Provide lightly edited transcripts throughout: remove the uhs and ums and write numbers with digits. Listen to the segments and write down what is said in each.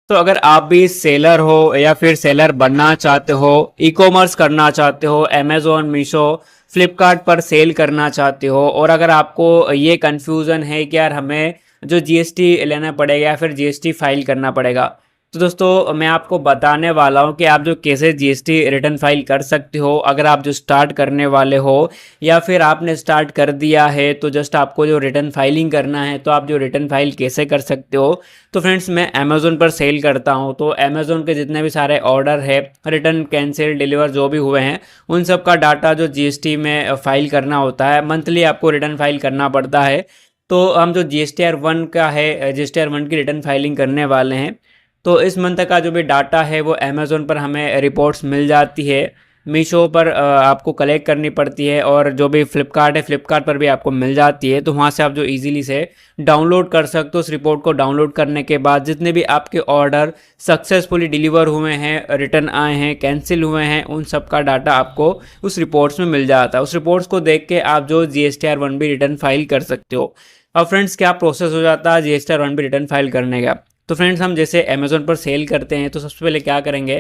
तो अगर आप भी सेलर हो या फिर सेलर बनना चाहते हो, ई कॉमर्स करना चाहते हो, अमेजोन, मीशो, फ्लिपकार्ट पर सेल करना चाहते हो, और अगर आपको ये कन्फ्यूज़न है कि यार हमें जो जीएसटी लेना पड़ेगा या फिर जीएसटी फाइल करना पड़ेगा, तो दोस्तों मैं आपको बताने वाला हूँ कि आप जो कैसे जीएसटी रिटर्न फाइल कर सकते हो। अगर आप जो स्टार्ट करने वाले हो या फिर आपने स्टार्ट कर दिया है तो जस्ट आपको जो रिटर्न फाइलिंग करना है, तो आप जो रिटर्न फाइल कैसे कर सकते हो। तो फ्रेंड्स, मैं अमेज़ोन पर सेल करता हूँ, तो अमेज़ोन के जितने भी सारे ऑर्डर है, रिटर्न, कैंसिल, डिलीवर जो भी हुए हैं, उन सब का डाटा जो जीएसटी में फाइल करना होता है, मंथली आपको रिटर्न फाइल करना पड़ता है। तो हम जो जीएसटीआर 1 का है, जीएसटीआर 1 की रिटर्न फाइलिंग करने वाले हैं। तो इस मंथ का जो भी डाटा है वो अमेज़ोन पर हमें रिपोर्ट्स मिल जाती है, मीशो पर आपको कलेक्ट करनी पड़ती है, और जो भी फ्लिपकार्ट है, फ्लिपकार्ट पर भी आपको मिल जाती है। तो वहाँ से आप जो इजीली से डाउनलोड कर सकते हो। उस रिपोर्ट को डाउनलोड करने के बाद जितने भी आपके ऑर्डर सक्सेसफुली डिलीवर हुए हैं, रिटर्न आए हैं, कैंसिल हुए हैं, उन सब का डाटा आपको उस रिपोर्ट्स में मिल जाता है। उस रिपोर्ट्स को देख के आप जो जीएसटीआर 1 भी रिटर्न फाइल कर सकते हो। अब फ्रेंड्स, क्या प्रोसेस हो जाता है जीएसटीआर 1 भी रिटर्न फाइल करने का। तो फ्रेंड्स, हम जैसे अमेज़ोन पर सेल करते हैं तो सबसे पहले क्या करेंगे,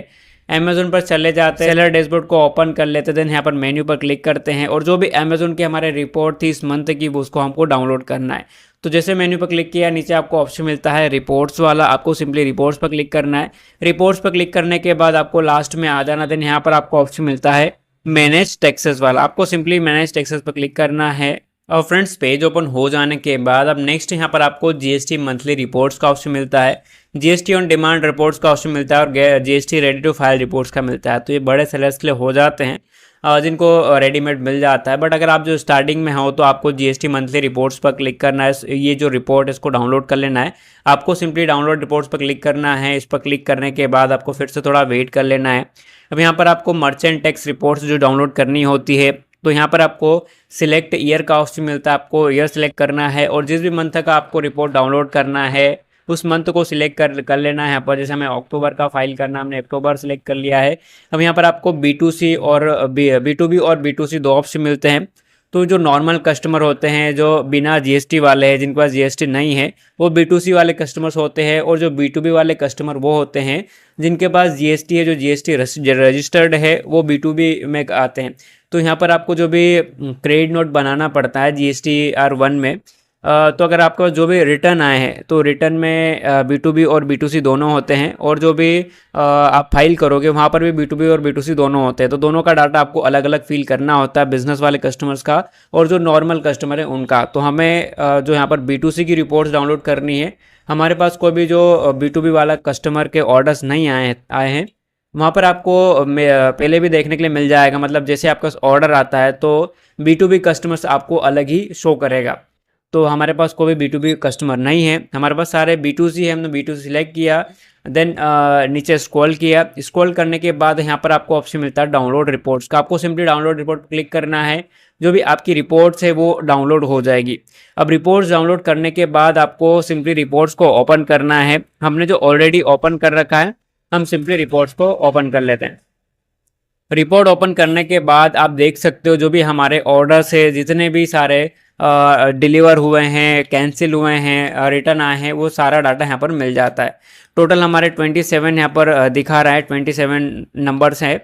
अमेज़ोन पर चले जाते हैं, सेलर डैशबोर्ड को ओपन कर लेते हैं, देन यहाँ पर मेन्यू पर क्लिक करते हैं, और जो भी अमेज़ोन की हमारे रिपोर्ट थी इस मंथ की, वो उसको हमको डाउनलोड करना है। तो जैसे मेन्यू पर क्लिक किया, नीचे आपको ऑप्शन मिलता है रिपोर्ट्स वाला, आपको सिंपली रिपोर्ट्स पर क्लिक करना है। रिपोर्ट्स पर क्लिक करने के बाद आपको लास्ट में आ जाना, देन यहाँ पर आपको ऑप्शन मिलता है मैनेज टैक्सेस वाला, आपको सिंपली मैनेज टैक्सेस पर क्लिक करना है। और फ्रेंड्स, पेज ओपन हो जाने के बाद अब नेक्स्ट यहाँ पर आपको जीएसटी मंथली रिपोर्ट्स का ऑप्शन मिलता है, जीएसटी ऑन डिमांड रिपोर्ट्स का ऑप्शन मिलता है, और GST ready to file reports का मिलता है। तो ये बड़े सेलर्स के लिए हो जाते हैं जिनको रेडीमेड मिल जाता है। बट अगर आप जो स्टार्टिंग में हो तो आपको जीएसटी मंथली रिपोर्ट्स पर क्लिक करना है। ये जो रिपोर्ट है इसको डाउनलोड कर लेना है। आपको सिंपली डाउनलोड रिपोर्ट्स पर क्लिक करना है। इस पर क्लिक करने के बाद आपको फिर से थोड़ा वेट कर लेना है। अब यहाँ पर आपको मर्चेंट टैक्स रिपोर्ट्स जो डाउनलोड करनी होती है, तो यहाँ पर आपको सिलेक्ट ईयर का ऑप्शन मिलता है, आपको ईयर सिलेक्ट करना है, और जिस भी मंथ का आपको रिपोर्ट डाउनलोड करना है उस मंथ को सिलेक्ट कर लेना है। यहाँ पर जैसे हमें अक्टूबर का फाइल करना, हमने अक्टूबर सिलेक्ट कर लिया है। अब यहाँ पर आपको B2C और B2B और B2C दो ऑप्शन मिलते हैं। तो जो नॉर्मल कस्टमर होते हैं, जो बिना जीएसटी वाले हैं, जिनके पास जीएसटी नहीं है, वो B2C वाले कस्टमर्स होते हैं, और जो B2B वाले कस्टमर वो होते हैं जिनके पास जीएसटी है, जो जीएसटी रजिस्टर्ड है, वो B2B में आते हैं। तो यहाँ पर आपको जो भी क्रेडिट नोट बनाना पड़ता है जीएसटीआर 1 में, तो अगर आपका जो भी रिटर्न आए हैं तो रिटर्न में B2B और B2C दोनों होते हैं, और जो भी आप फाइल करोगे वहाँ पर भी B2B और B2C दोनों होते हैं। तो दोनों का डाटा आपको अलग अलग फिल करना होता है, बिजनेस वाले कस्टमर्स का और जो नॉर्मल कस्टमर है उनका। तो हमें जो यहाँ पर B2C की रिपोर्ट्स डाउनलोड करनी है। हमारे पास कोई भी जो B2B वाला कस्टमर के ऑर्डर्स नहीं आए हैं, वहाँ पर आपको पहले भी देखने के लिए मिल जाएगा। मतलब जैसे आपका ऑर्डर आता है तो B2B कस्टमर्स आपको अलग ही शो करेगा। तो हमारे पास कोई भी B2B कस्टमर नहीं है, हमारे पास सारे B2C है। हमने B2C सिलेक्ट किया, देन नीचे स्क्रॉल किया। स्क्रॉल करने के बाद यहाँ पर आपको ऑप्शन मिलता है डाउनलोड रिपोर्ट्स का। आपको सिंपली डाउनलोड रिपोर्ट क्लिक करना है। जो भी आपकी रिपोर्ट्स है वो डाउनलोड हो जाएगी। अब रिपोर्ट्स डाउनलोड करने के बाद आपको सिंपली रिपोर्ट्स को ओपन करना है। हमने जो ऑलरेडी ओपन कर रखा है, हम सिंपली रिपोर्ट्स को ओपन कर लेते हैं। रिपोर्ट ओपन करने के बाद आप देख सकते हो जो भी हमारे ऑर्डर्स है, जितने भी सारे डिलीवर हुए हैं, कैंसिल हुए हैं, रिटर्न आए हैं, वो सारा डाटा यहाँ पर मिल जाता है। टोटल हमारे 27 यहाँ पर दिखा रहा है, 27 नंबर्स हैं।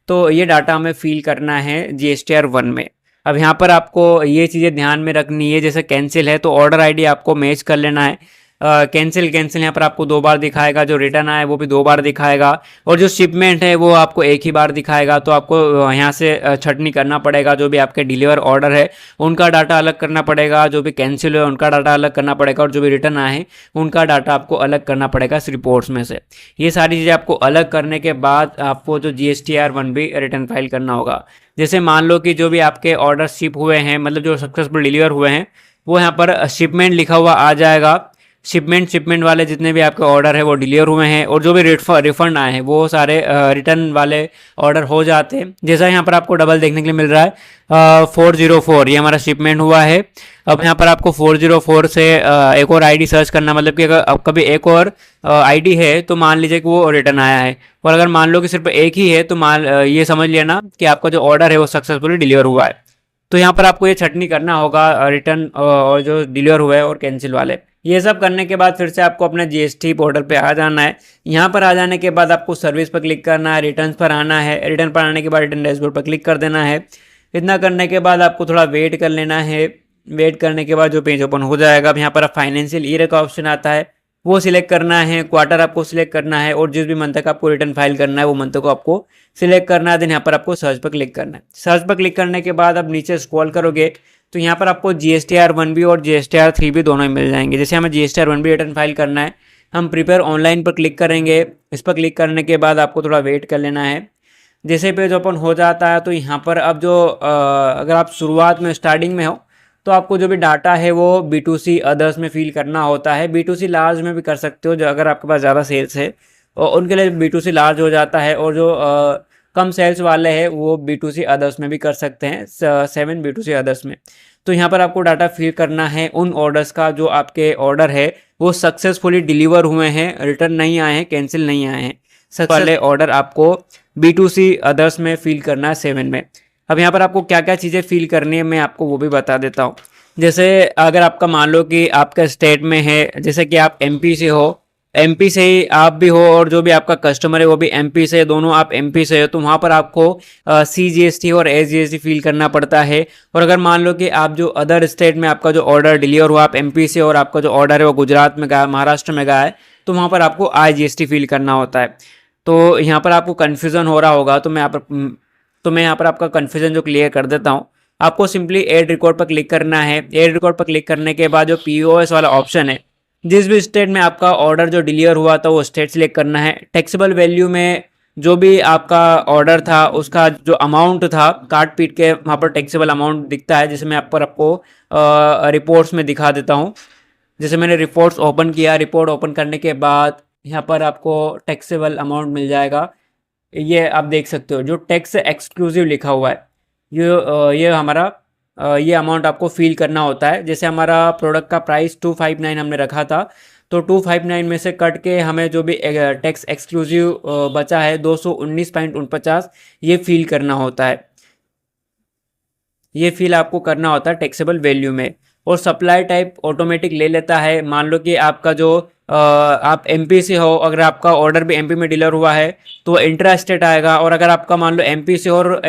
तो ये डाटा हमें फिल करना है जीएसटीआर 1 में। अब यहाँ पर आपको ये चीज़ें ध्यान में रखनी है, जैसे कैंसिल है तो ऑर्डर आईडी आपको मैच कर लेना है। कैंसिल यहाँ पर आपको 2 बार दिखाएगा, जो रिटर्न आए वो भी 2 बार दिखाएगा, और जो शिपमेंट है वो आपको एक ही बार दिखाएगा। तो आपको यहाँ से छटनी करना पड़ेगा। जो भी आपके डिलीवर ऑर्डर है उनका डाटा अलग करना पड़ेगा, जो भी कैंसिल है उनका डाटा अलग करना पड़ेगा, और जो भी रिटर्न आए हैं उनका डाटा आपको अलग करना पड़ेगा इस रिपोर्ट्स में से। ये सारी चीज़ें आपको अलग करने के बाद आपको जो जीएसटीआर 1 भी रिटर्न फाइल करना होगा। जैसे मान लो कि जो भी आपके ऑर्डर शिप हुए हैं, मतलब जो सक्सेसफुल डिलीवर हुए हैं, वो यहाँ पर शिपमेंट लिखा हुआ आ जाएगा। शिपमेंट वाले जितने भी आपके ऑर्डर है वो डिलीवर हुए हैं, और जो भी रिफंड आए हैं वो सारे रिटर्न वाले ऑर्डर हो जाते हैं। जैसा यहाँ पर आपको डबल देखने के लिए मिल रहा है 404, ये हमारा शिपमेंट हुआ है। अब यहाँ पर आपको 404 से एक और आईडी सर्च करना, मतलब कि अगर अब कभी एक और आईडी है तो मान लीजिए कि वो रिटर्न आया है, और अगर मान लो कि सिर्फ एक ही है तो ये समझ लेना कि आपका जो ऑर्डर है वो सक्सेसफुली डिलीवर हुआ है। तो यहाँ पर आपको ये छटनी करना होगा रिटर्न और जो डिलीवर हुआ है और कैंसिल वाले। ये सब करने के बाद फिर से आपको अपने जीएसटी पोर्टल पे आ जाना है। यहाँ पर आ जाने के बाद आपको सर्विस पर क्लिक करना है, रिटर्न्स पर आना है, रिटर्न पर आने के बाद रिटर्न डैशबोर्ड पर क्लिक कर देना है। इतना करने के बाद आपको थोड़ा वेट कर लेना है। वेट करने के बाद जो पेज ओपन हो जाएगा, अब यहाँ पर फाइनेंशियल ईयर का ऑप्शन आता है, वो सिलेक्ट करना है, क्वार्टर आपको सिलेक्ट करना है और जिस भी मंथ तक आपको रिटर्न फाइल करना है वो मंथ को आपको सिलेक्ट करना है। देन यहाँ पर आपको सर्च पर क्लिक करना है। सर्च पर क्लिक करने के बाद अब नीचे स्क्रॉल करोगे तो यहाँ पर आपको GSTR 1B और GSTR 3B दोनों ही मिल जाएंगे। जैसे हमें GSTR 1B रिटर्न फाइल करना है, हम प्रिपेयर ऑनलाइन पर क्लिक करेंगे। इस पर क्लिक करने के बाद आपको थोड़ा वेट कर लेना है। जैसे पेज ओपन हो जाता है तो यहाँ पर अब जो अगर आप शुरुआत में स्टार्टिंग में हो तो आपको जो भी डाटा है वो B2C अदर्स में फिल करना होता है। B2C लार्ज में भी कर सकते हो, जो अगर आपके पास ज़्यादा सेल्स है और उनके लिए B2C लार्ज हो जाता है, और जो कम सेल्स वाले हैं वो B2C अदर्स में भी कर सकते हैं, 7 B2C अदर्स में। तो यहाँ पर आपको डाटा फिल करना है उन ऑर्डर्स का जो आपके ऑर्डर है वो सक्सेसफुली डिलीवर हुए हैं, रिटर्न नहीं आए हैं, कैंसिल नहीं आए हैं। सक्सेस वाले ऑर्डर आपको B2C अदर्स में फिल करना है 7 में। अब यहाँ पर आपको क्या क्या चीज़ें फिल करनी है मैं आपको वो भी बता देता हूँ। जैसे अगर आपका मान लो कि आपका स्टेट में है, जैसे कि आप MP से हो, MP से ही आप भी हो और जो भी आपका कस्टमर है वो भी MP से, दोनों आप MP से हो, तो वहाँ पर आपको CGST और SGST फिल करना पड़ता है। और अगर मान लो कि आप जो अदर स्टेट में आपका जो ऑर्डर डिलीवर हुआ, आप MP से और आपका जो ऑर्डर है वो गुजरात में गया, महाराष्ट्र में गया है, तो वहाँ पर आपको IGST फिल करना होता है। तो यहाँ पर आपको कन्फ्यूज़न हो रहा होगा, तो मैं यहाँ पर आपका कन्फ्यूज़न जो क्लियर कर देता हूँ। आपको सिंपली ऐड रिकॉर्ड पर क्लिक करना है। ऐड रिकॉर्ड पर क्लिक करने के बाद जो POS वाला ऑप्शन है, जिस भी स्टेट में आपका ऑर्डर जो डिलीवर हुआ था वो स्टेट सिलेक्ट करना है। टैक्सेबल वैल्यू में जो भी आपका ऑर्डर था उसका जो अमाउंट था, काट पीट के वहाँ पर टैक्सेबल अमाउंट दिखता है, जिसे मैं आपको रिपोर्ट्स में दिखा देता हूँ। जैसे मैंने रिपोर्ट्स ओपन किया, रिपोर्ट ओपन करने के बाद यहाँ पर आपको टैक्सेबल अमाउंट मिल जाएगा। ये आप देख सकते हो जो टैक्स एक्सक्लूसिव लिखा हुआ है, ये हमारा ये अमाउंट आपको फिल करना होता है। जैसे हमारा प्रोडक्ट का प्राइस 259 हमने रखा था, तो 259 में से कट के हमें जो भी टैक्स एक्सक्लूसिव बचा है 219.49, ये फिल करना होता है। ये फिल आपको करना होता है टैक्सेबल वैल्यू में। और सप्लाई टाइप ऑटोमेटिक ले लेता है। मान लो कि आपका जो आप MP से हो, अगर आपका ऑर्डर भी MP में डिलीवर हुआ है तो इंट्रा स्टेट आएगा, और अगर आपका मान लो MP से और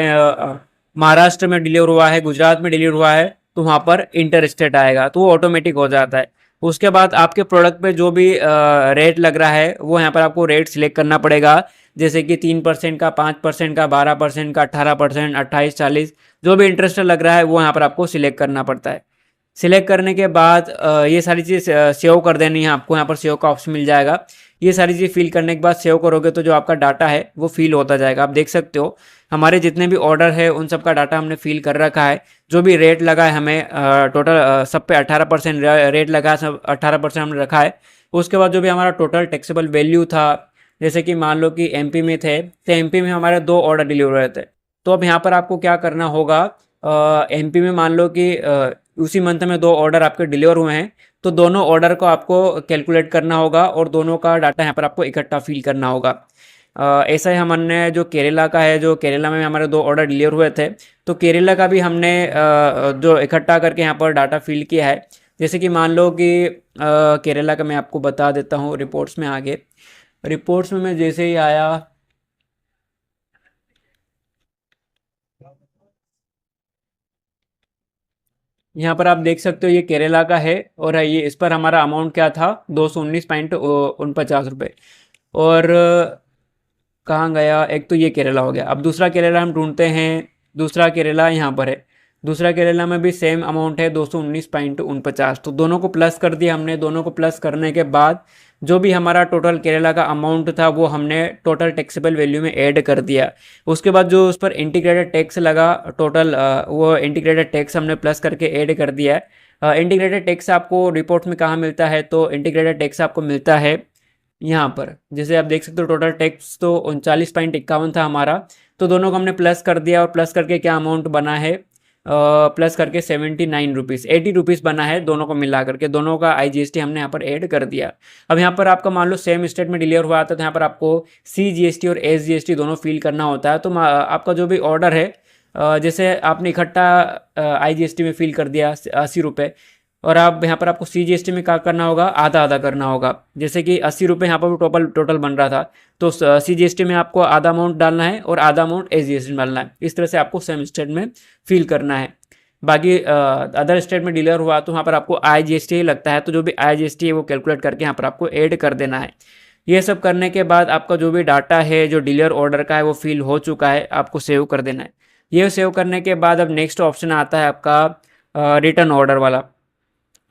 महाराष्ट्र में डिलीवर हुआ है, गुजरात में डिलीवर हुआ है, तो वहाँ पर इंटर स्टेट आएगा, तो वो ऑटोमेटिक हो जाता है। उसके बाद आपके प्रोडक्ट पे जो भी रेट लग रहा है वो यहाँ पर आपको रेट सिलेक्ट करना पड़ेगा। जैसे कि 3% का, 5% का, 12% का, 18%, 28, 40, जो भी इंटरेस्ट लग रहा है वो यहाँ पर आपको सिलेक्ट करना पड़ता है। सिलेक्ट करने के बाद ये सारी चीज़ सेव कर देनी है आपको। यहाँ पर सेव का ऑप्शन मिल जाएगा। ये सारी चीज़ फिल करने के बाद सेव करोगे तो जो आपका डाटा है वो फिल होता जाएगा। आप देख सकते हो हमारे जितने भी ऑर्डर है उन सब का डाटा हमने फिल कर रखा है। जो भी रेट लगा है हमें टोटल सब पे 18% रेट लगा है, सब 18% हमने रखा है। उसके बाद जो भी हमारा टोटल टैक्सेबल वैल्यू था, जैसे कि मान लो कि MP में थे तो MP में हमारे 2 ऑर्डर डिलीवर हुए थे, तो अब यहाँ पर आपको क्या करना होगा, MP में मान लो कि उसी मंथ में 2 ऑर्डर आपके डिलीवर हुए हैं, तो दोनों ऑर्डर को आपको कैलकुलेट करना होगा और दोनों का डाटा यहाँ पर आपको इकट्ठा फिल करना होगा। ऐसा ही हमने जो केरला का है, जो केरला में हमारे 2 ऑर्डर डिलीवर हुए थे, तो केरला का भी हमने जो इकट्ठा करके यहाँ पर डाटा फिल किया है। जैसे कि मान लो कि केरला का मैं आपको बता देता हूँ रिपोर्ट्स में आगे। रिपोर्ट्स में मैं जैसे ही आया, यहाँ पर आप देख सकते हो ये केरला का है और ये इस पर हमारा अमाउंट क्या था, 219.49 रुपये। और कहाँ गया, एक तो ये केरला हो गया। अब दूसरा केरला हम ढूंढते हैं। दूसरा केरला यहाँ पर है। दूसरा केरला में भी सेम अमाउंट है 219.49, तो दोनों को प्लस कर दिया हमने। दोनों को प्लस करने के बाद जो भी हमारा टोटल केरला का अमाउंट था वो हमने टोटल टैक्सेबल वैल्यू में ऐड कर दिया। उसके बाद जो उस पर इंटीग्रेटेड टैक्स लगा टोटल, वो इंटीग्रेटेड टैक्स हमने प्लस करके ऐड कर दिया है। इंटीग्रेटेड टैक्स आपको रिपोर्ट में कहाँ मिलता है, तो इंटीग्रेटेड टैक्स आपको मिलता है यहाँ पर। जैसे आप देख सकते हो टोटल टैक्स तो 39.51 था हमारा, तो दोनों को हमने प्लस कर दिया और प्लस करके क्या अमाउंट बना है, प्लस करके 79 रुपीज़, 80 रुपीज़ बना है दोनों को मिला करके। दोनों का IGST हमने यहाँ पर ऐड कर दिया। अब यहाँ पर आपका मान लो सेम स्टेट में डिलीवर हुआ था, तो यहाँ पर आपको CGST और SGST दोनों फिल करना होता है। तो आपका जो भी ऑर्डर है, जैसे आपने इकट्ठा IGST में फिल कर दिया 80 रुपये, और आप यहाँ पर आपको CGST में क्या करना होगा, आधा आधा करना होगा। जैसे कि 80 रुपये यहाँ पर टोटल टोटल बन रहा था, तो CGST में आपको आधा अमाउंट डालना है और आधा अमाउंट SGST में डालना है। इस तरह से आपको सेम स्टेट में फिल करना है। बाकी अदर स्टेट में डिलीवर हुआ तो वहाँ पर आपको IGST लगता है, तो जो भी IGST है वो कैलकुलेट करके यहाँ पर आपको ऐड कर देना है। ये सब करने के बाद आपका जो भी डाटा है जो डिलीवर ऑर्डर का है वो फिल हो चुका है, आपको सेव कर देना है। ये सेव करने के बाद अब नेक्स्ट ऑप्शन आता है आपका रिटर्न ऑर्डर वाला।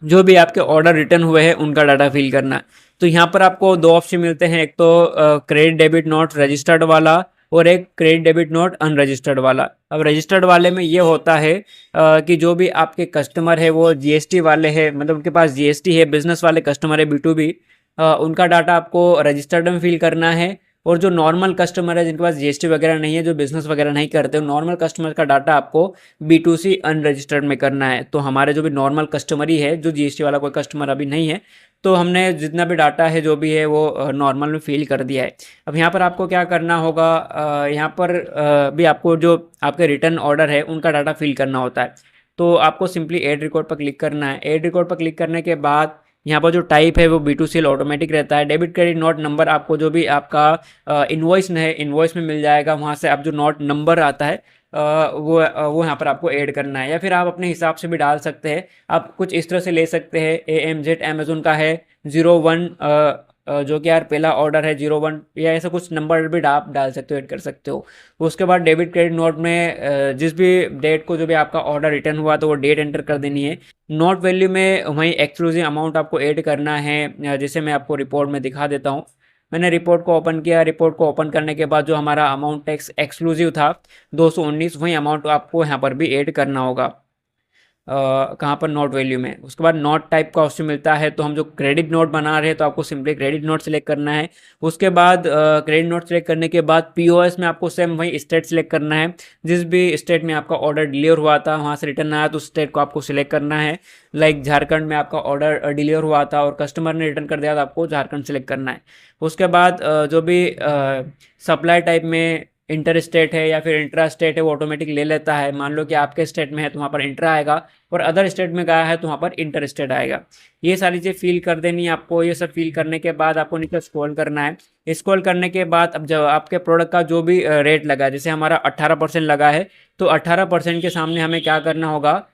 जो भी आपके ऑर्डर रिटर्न हुए हैं उनका डाटा फिल करना है। तो यहाँ पर आपको दो ऑप्शन मिलते हैं, एक तो क्रेडिट डेबिट नोट रजिस्टर्ड वाला और एक क्रेडिट डेबिट नोट अनरजिस्टर्ड वाला। अब रजिस्टर्ड वाले में ये होता है कि जो भी आपके कस्टमर है वो GST वाले हैं, मतलब उनके पास GST है, बिजनेस वाले कस्टमर है B2B, उनका डाटा आपको रजिस्टर्ड में फिल करना है। और जो नॉर्मल कस्टमर है जिनके पास GST वगैरह नहीं है, जो बिजनेस वगैरह नहीं करते, नॉर्मल कस्टमर का डाटा आपको B2C अनरजिस्टर्ड में करना है। तो हमारे जो भी नॉर्मल कस्टमर ही है, जो GST वाला कोई कस्टमर अभी नहीं है, तो हमने जितना भी डाटा है जो भी है वो नॉर्मल में फिल कर दिया है। अब यहाँ पर आपको क्या करना होगा, यहाँ पर भी आपको जो आपके रिटर्न ऑर्डर है उनका डाटा फिल करना होता है। तो आपको सिंपली ऐड रिकॉर्ड पर क्लिक करना है। ऐड रिकॉर्ड पर क्लिक करने के बाद यहाँ पर जो टाइप है वो B2C ऑटोमेटिक रहता है। डेबिट क्रेडिट नोट नंबर आपको जो भी आपका इन्वॉइस है, इन्वॉइस में मिल जाएगा, वहाँ से आप जो नोट नंबर आता है वो यहाँ पर आपको ऐड करना है, या फिर आप अपने हिसाब से भी डाल सकते हैं। आप कुछ इस तरह से ले सकते हैं, AMZ अमेजोन का है 01 जो कि यार पहला ऑर्डर है 01, या ऐसा कुछ नंबर भी आप डाल सकते हो, ऐड कर सकते हो। उसके बाद डेबिट क्रेडिट नोट में जिस भी डेट को जो भी आपका ऑर्डर रिटर्न हुआ तो वो डेट एंटर कर देनी है। नोट वैल्यू में वहीं एक्सक्लूसिव अमाउंट आपको ऐड करना है, जिसे मैं आपको रिपोर्ट में दिखा देता हूँ। मैंने रिपोर्ट को ओपन किया। रिपोर्ट को ओपन करने के बाद जो हमारा अमाउंट टैक्स एक्सक्लूसिव था 219, वही अमाउंट आपको यहाँ पर भी ऐड करना होगा। कहाँ पर, नोट वैल्यू में। उसके बाद नोट टाइप का ऑप्शन मिलता है, तो हम जो क्रेडिट नोट बना रहे हैं तो आपको सिंपली क्रेडिट नोट सेलेक्ट करना है। उसके बाद क्रेडिट नोट सेलेक्ट करने के बाद POS में आपको सेम वही स्टेट सेलेक्ट करना है। जिस भी स्टेट में आपका ऑर्डर डिलीवर हुआ था वहाँ से रिटर्न आया तो उस स्टेट को आपको सिलेक्ट करना है। लाइक झारखंड में आपका ऑर्डर डिलीवर हुआ था और कस्टमर ने रिटर्न कर दिया तो आपको झारखंड सेलेक्ट करना है। उसके बाद जो भी सप्लाई टाइप में इंटर स्टेट है या फिर इंट्रा स्टेट है वो ऑटोमेटिक ले लेता है। मान लो कि आपके स्टेट में है तो वहाँ पर इंट्रा आएगा, और अदर स्टेट में गया है तो वहाँ पर इंटर स्टेट आएगा। ये सारी चीज़ फिल कर देनी है आपको। ये सब फिल करने के बाद आपको नीचे स्क्रॉल करना है। स्क्रॉल करने के बाद अब जब आपके प्रोडक्ट का जो भी रेट लगा है, जैसे हमारा 18% लगा है, तो 18% के सामने हमें क्या करना होगा,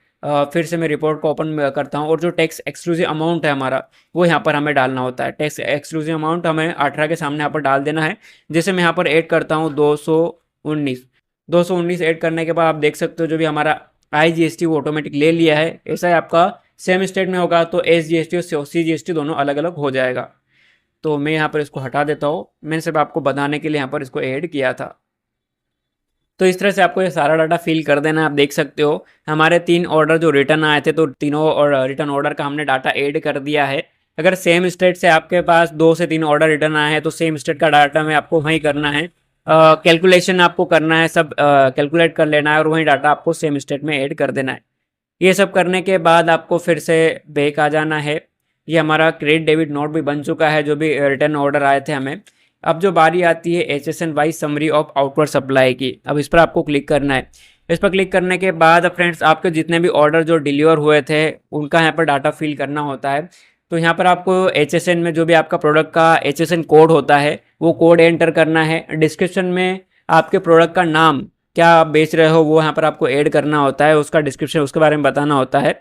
फिर से मैं रिपोर्ट को ओपन करता हूँ, और जो टैक्स एक्सक्लूसिव अमाउंट है हमारा वो यहाँ पर हमें डालना होता है। टैक्स एक्सक्लूसिव अमाउंट हमें 18 के सामने यहाँ पर डाल देना है। जैसे मैं यहाँ पर ऐड करता हूँ 219 ऐड करने के बाद आप देख सकते हो जो भी हमारा IGST वो ऑटोमेटिक ले लिया है। ऐसा है आपका सेम स्टेट में होगा तो SGST और CGST दोनों अलग अलग हो जाएगा। तो मैं यहाँ पर इसको हटा देता हूँ, मैंने सिर्फ आपको बताने के लिए यहाँ पर इसको ऐड किया था। तो इस तरह से आपको ये सारा डाटा फिल कर देना है। आप देख सकते हो हमारे 3 ऑर्डर जो रिटर्न आए थे तो तीनों और रिटर्न ऑर्डर का हमने डाटा ऐड कर दिया है। अगर सेम स्टेट से आपके पास 2 से 3 ऑर्डर रिटर्न आए हैं तो सेम स्टेट का डाटा में आपको वहीं करना है, कैलकुलेशन आपको करना है, सब कैलकुलेट कर लेना है और वहीं डाटा आपको सेम स्टेट में ऐड कर देना है। ये सब करने के बाद आपको फिर से बैक आ जाना है। ये हमारा क्रेडिट डेबिट नोट भी बन चुका है जो भी रिटर्न ऑर्डर आए थे हमें। अब जो बारी आती है HSN summary of outward supply की, अब इस पर आपको क्लिक करना है। इस पर क्लिक करने के बाद फ्रेंड्स आपके जितने भी ऑर्डर जो डिलीवर हुए थे उनका यहाँ पर डाटा फिल करना होता है। तो यहाँ पर आपको HSN में जो भी आपका प्रोडक्ट का HSN कोड होता है वो कोड एंटर करना है। डिस्क्रिप्शन में आपके प्रोडक्ट का नाम, क्या आप बेच रहे हो, वो यहाँ पर आपको ऐड करना होता है, उसका डिस्क्रिप्शन उसके बारे में बताना होता है।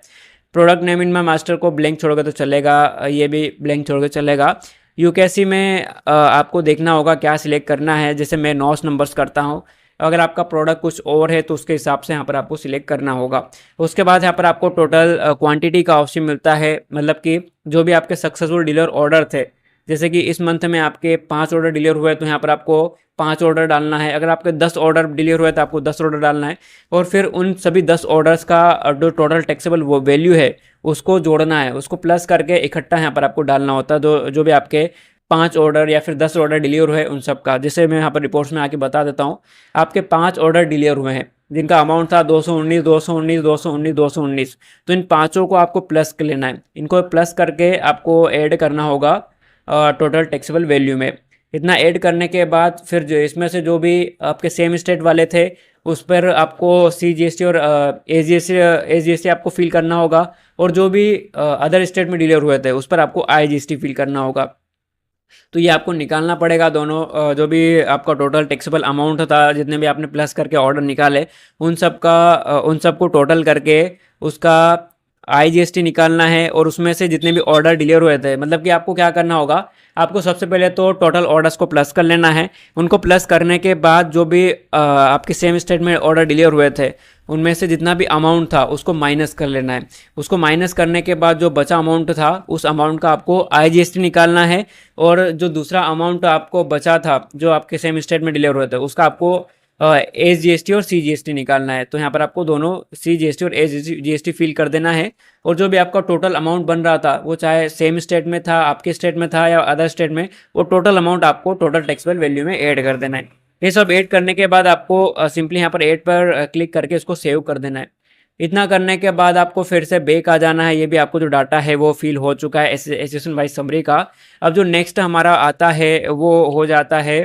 प्रोडक्ट नेम इनमें मास्टर को ब्लैंक छोड़कर तो चलेगा, ये भी ब्लैंक छोड़ के चलेगा। UKC में आपको देखना होगा क्या सिलेक्ट करना है। जैसे मैं नॉस नंबर्स करता हूँ, अगर आपका प्रोडक्ट कुछ और है तो उसके हिसाब से यहाँ पर आपको सिलेक्ट करना होगा। उसके बाद यहाँ पर आपको टोटल क्वांटिटी का ऑप्शन मिलता है, मतलब कि जो भी आपके सक्सेसफुल डीलर ऑर्डर थे, जैसे कि इस मंथ में आपके 5 ऑर्डर डिलीवर हुए तो यहाँ पर आपको 5 ऑर्डर डालना है। अगर आपके 10 ऑर्डर डिलीवर हुए तो आपको 10 ऑर्डर डालना है, और फिर उन सभी 10 ऑर्डर्स का जो टोटल टैक्सेबल वो वैल्यू है उसको जोड़ना है, उसको प्लस करके इकट्ठा यहाँ पर आपको डालना होता है। जो भी आपके 5 ऑर्डर या फिर 10 ऑर्डर डिलीवर हुए उन सब का, जैसे मैं यहाँ पर रिपोर्ट्स में आके बता देता हूँ। आपके 5 ऑर्डर डिलीवर हुए हैं जिनका अमाउंट था 219, तो इन पाँचों को आपको प्लस कर लेना है। इनको प्लस करके आपको ऐड करना होगा टोटल टैक्सेबल वैल्यू में। इतना ऐड करने के बाद फिर जो इसमें से जो भी आपके सेम स्टेट वाले थे उस पर आपको CGST और SGST आपको फिल करना होगा, और जो भी अदर स्टेट में डिलीवर हुए थे उस पर आपको IGST फिल करना होगा। तो ये आपको निकालना पड़ेगा दोनों, जो भी आपका टोटल टैक्सेबल अमाउंट था, जितने भी आपने प्लस करके ऑर्डर निकाले उन सबको टोटल करके उसका IGST निकालना है। और उसमें से जितने भी ऑर्डर डिलीवर हुए थे, मतलब कि आपको क्या करना होगा, आपको सबसे पहले तो टोटल ऑर्डर्स को प्लस कर लेना है। उनको प्लस करने के बाद जो भी आपके सेम स्टेट में ऑर्डर डिलीवर हुए थे उनमें से जितना भी अमाउंट था उसको माइनस कर लेना है। उसको माइनस करने के बाद जो बचा अमाउंट था उस अमाउंट का आपको IGST निकालना है। और जो दूसरा अमाउंट आपको बचा था जो आपके सेम स्टेट में डिलीवर हुए थे उसका आपको SGST और CGST निकालना है। तो यहाँ पर आपको दोनों CGST और SGST फिल कर देना है। और जो भी आपका टोटल अमाउंट बन रहा था वो चाहे सेम स्टेट में था, आपके स्टेट में था या अदर स्टेट में, वो टोटल अमाउंट आपको टोटल टैक्सेबल वैल्यू में ऐड कर देना है। ये सब ऐड करने के बाद आपको सिंपली यहाँ पर ऐड पर क्लिक करके इसको सेव कर देना है। इतना करने के बाद आपको फिर से बैक आ जाना है। ये भी आपको जो डाटा है वो फिल हो चुका है एसेशन वाइज समरी का। अब जो नेक्स्ट हमारा आता है वो हो जाता है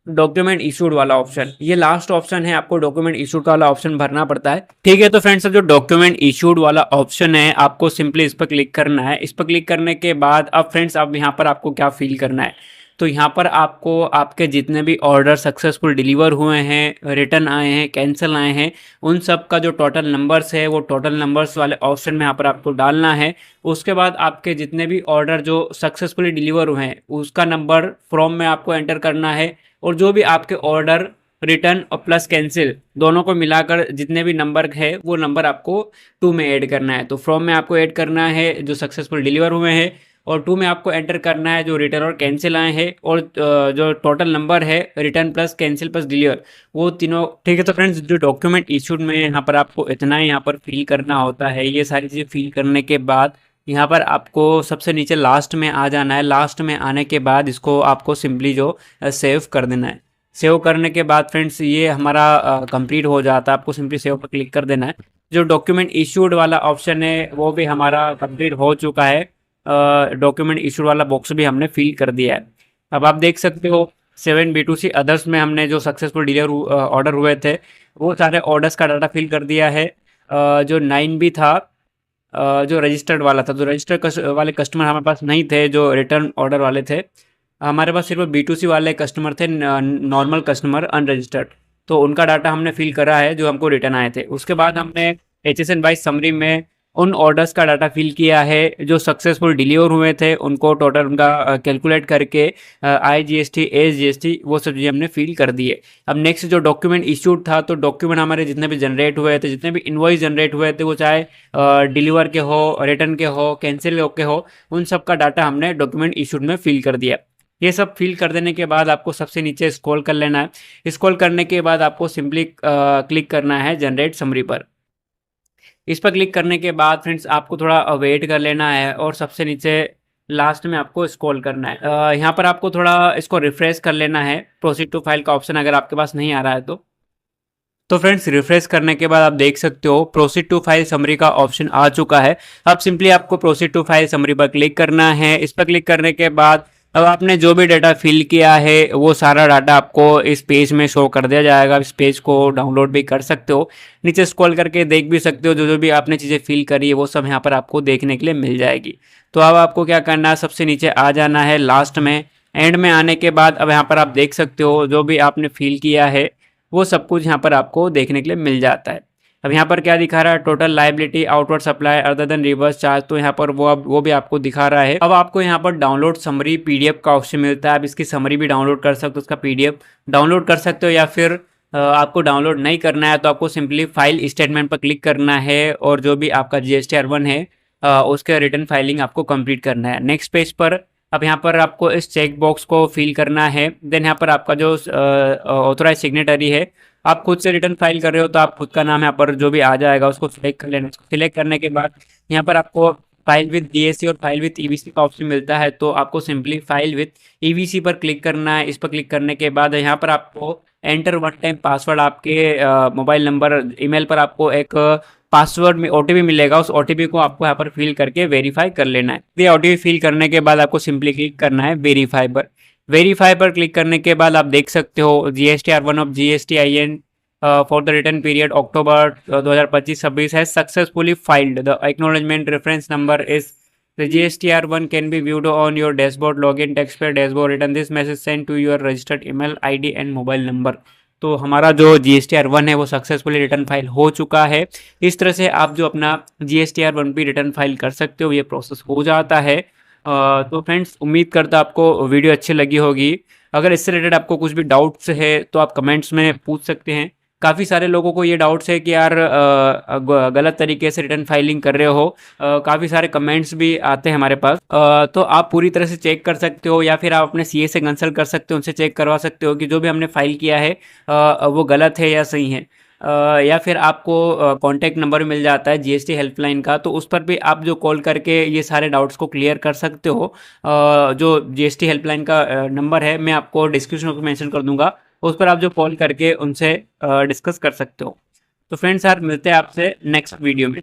डॉक्यूमेंट इशूड वाला ऑप्शन। ये लास्ट ऑप्शन है, आपको डॉक्यूमेंट इशूड वाला ऑप्शन भरना पड़ता है। ठीक है, तो फ्रेंड्स अब जो डॉक्यूमेंट इशूड वाला ऑप्शन है आपको सिंपली इस पर क्लिक करना है। इस पर क्लिक करने के बाद अब फ्रेंड्स अब यहाँ पर आपको क्या फिल करना है, तो यहाँ पर आपको आपके जितने भी ऑर्डर सक्सेसफुल डिलीवर हुए हैं, रिटर्न आए हैं, कैंसिल आए हैं, उन सब का जो टोटल नंबर्स है वो टोटल नंबर्स वाले ऑप्शन में यहाँ पर आपको डालना है। उसके बाद आपके जितने भी ऑर्डर जो सक्सेसफुली डिलीवर हुए हैं उसका नंबर फ्रॉम में आपको एंटर करना है। और जो भी आपके ऑर्डर रिटर्न और प्लस कैंसिल दोनों को मिलाकर जितने भी नंबर है वो नंबर आपको 2 में ऐड करना है। तो फ्रॉम में आपको ऐड करना है जो सक्सेसफुल डिलीवर हुए हैं, और 2 में आपको एंटर करना है जो रिटर्न और कैंसिल आए हैं, और जो टोटल नंबर है return plus cancel plus deliver वो तीनों। ठीक है, तो फ्रेंड्स जो डॉक्यूमेंट इशूड में यहाँ पर आपको इतना ही यहाँ पर फिल करना होता है। ये सारी चीज़ें फिल करने के बाद यहाँ पर आपको सबसे नीचे लास्ट में आ जाना है। लास्ट में आने के बाद इसको आपको सिंपली जो सेव कर देना है। सेव करने के बाद फ्रेंड्स ये हमारा कंप्लीट हो जाता है। आपको सिंपली सेव पर क्लिक कर देना है। जो डॉक्यूमेंट इशूड वाला ऑप्शन है वो भी हमारा कंप्लीट हो चुका है। डॉक्यूमेंट इशूड वाला बॉक्स भी हमने फिल कर दिया है। अब आप देख सकते हो 7 B2C अदर्स में हमने जो सक्सेसफुल डिलीवर ऑर्डर हुए थे वो सारे ऑर्डर्स का डाटा फिल कर दिया है। जो 9B था, जो रजिस्टर्ड वाला था, जो रजिस्टर्ड वाले कस्टमर हमारे पास नहीं थे, जो रिटर्न ऑर्डर वाले थे, हमारे पास सिर्फ B2C वाले कस्टमर थे, नॉर्मल कस्टमर अनरजिस्टर्ड। तो उनका डाटा हमने फिल करा है जो हमको रिटर्न आए थे। उसके बाद हमने HSN वाइज समरी में उन ऑर्डर्स का डाटा फिल किया है जो सक्सेसफुल डिलीवर हुए थे, उनको टोटल उनका कैलकुलेट करके IGST SGST वो सब चीज़ें हमने फिल कर दिए। अब नेक्स्ट जो डॉक्यूमेंट इश्यूड था, तो डॉक्यूमेंट हमारे जितने भी जनरेट हुए थे, जितने भी इनवॉइस जनरेट हुए थे, वो चाहे डिलीवर के हो, रिटर्न के हो, कैंसिल के हो, उन सब का डाटा हमने डॉक्यूमेंट इश्यूड में फिल कर दिया। ये सब फिल कर देने के बाद आपको सबसे नीचे स्क्रॉल कर लेना है। स्क्रॉल करने के बाद आपको सिंपली क्लिक करना है जनरेट समरी पर। इस पर क्लिक करने के बाद फ्रेंड्स आपको थोड़ा वेट कर लेना है और सबसे नीचे लास्ट में आपको स्क्रॉल करना है। यहाँ पर आपको थोड़ा इसको रिफ्रेश कर लेना है, प्रोसीड टू फाइल का ऑप्शन अगर आपके पास नहीं आ रहा है तो फ्रेंड्स रिफ्रेश करने के बाद आप देख सकते हो प्रोसीड टू फाइल समरी का ऑप्शन आ चुका है। अब सिंपली आपको प्रोसीड टू फाइल समरी पर क्लिक करना है। इस पर क्लिक करने के बाद अब आपने जो भी डाटा फिल किया है वो सारा डाटा आपको इस पेज में शो कर दिया जाएगा। इस पेज को डाउनलोड भी कर सकते हो, नीचे स्क्रॉल करके देख भी सकते हो। जो जो भी आपने चीज़ें फिल करी है वो सब यहाँ पर आपको देखने के लिए मिल जाएगी। तो अब आपको क्या करना है, सबसे नीचे आ जाना है लास्ट में। एंड में आने के बाद अब यहाँ पर आप देख सकते हो जो भी आपने फिल किया है वो सब कुछ यहाँ पर आपको देखने के लिए मिल जाता है। अब यहाँ पर क्या दिखा रहा है, total liability outward supply other than reverse charge, तो यहाँ पर वो भी आपको दिखा रहा है। अब आपको यहाँ पर डाउनलोड समरी PDF का ऑप्शन मिलता है। आप इसकी समरी भी डाउनलोड कर सकते हो, उसका PDF डाउनलोड कर सकते हो, या फिर आपको डाउनलोड नहीं करना है तो आपको सिंपली फाइल स्टेटमेंट पर क्लिक करना है और जो भी आपका GSTR1 है उसके रिटर्न फाइलिंग आपको कंप्लीट करना है। नेक्स्ट पेज पर अब यहाँ पर आपको इस चेक बॉक्स को फिल करना है। देन यहाँ पर आपका जो ऑथोराइज सिग्नेटरी है, आप खुद से रिटर्न फाइल कर रहे हो तो आप खुद का नाम यहाँ पर जो भी आ जाएगा उसको सिलेक्ट कर लेना। सिलेक्ट करने के बाद यहाँ पर आपको फाइल विद DAC और फाइल विद EVC का ऑप्शन मिलता है, तो आपको सिंपली फाइल विद EVC पर क्लिक करना है। इस पर क्लिक करने के बाद यहाँ पर आपको एंटर वन टाइम पासवर्ड। आपके मोबाइल नंबर ईमेल पर आपको एक पासवर्ड में ओटीपी मिलेगा, उस ओटीपी को आपको यहाँ पर फिल करके वेरीफाई कर लेना है। ये ओटीपी फिल करने के बाद आपको सिंपली क्लिक करना है वेरीफाई पर। वेरीफाई पर क्लिक करने के बाद आप देख सकते हो GSTR1 of GSTIN for the return period October 2025-26 has successfully filed. The acknowledgement reference number is the GSTR1 can be viewed on your dashboard login text पर dashboard return this message sent to your registered email ID and mobile number। तो हमारा जो GSTR1 है वो successfully return file हो चुका है। इस तरह से आप जो अपना GSTR1 भी रिटर्न फाइल कर सकते हो, ये प्रोसेस हो जाता है। तो फ्रेंड्स, उम्मीद करता आपको वीडियो अच्छी लगी होगी। अगर इससे रिलेटेड आपको कुछ भी डाउट्स है तो आप कमेंट्स में पूछ सकते हैं। काफ़ी सारे लोगों को ये डाउट्स है कि यार गलत तरीके से रिटर्न फाइलिंग कर रहे हो। काफ़ी सारे कमेंट्स भी आते हैं हमारे पास। तो आप पूरी तरह से चेक कर सकते हो या फिर आप अपने सीए से कंसल्ट कर सकते हो, उनसे चेक करवा सकते हो कि जो भी हमने फाइल किया है वो गलत है या सही है। या फिर आपको कॉन्टैक्ट नंबर मिल जाता है जीएसटी हेल्पलाइन का, तो उस पर भी आप जो कॉल करके ये सारे डाउट्स को क्लियर कर सकते हो। जो जीएसटी हेल्पलाइन का नंबर है मैं आपको डिस्क्रिप्शन में मेंशन कर दूंगा, उस पर आप जो कॉल करके उनसे डिस्कस कर सकते हो। तो फ्रेंड्स यार, मिलते हैं आपसे नेक्स्ट वीडियो में।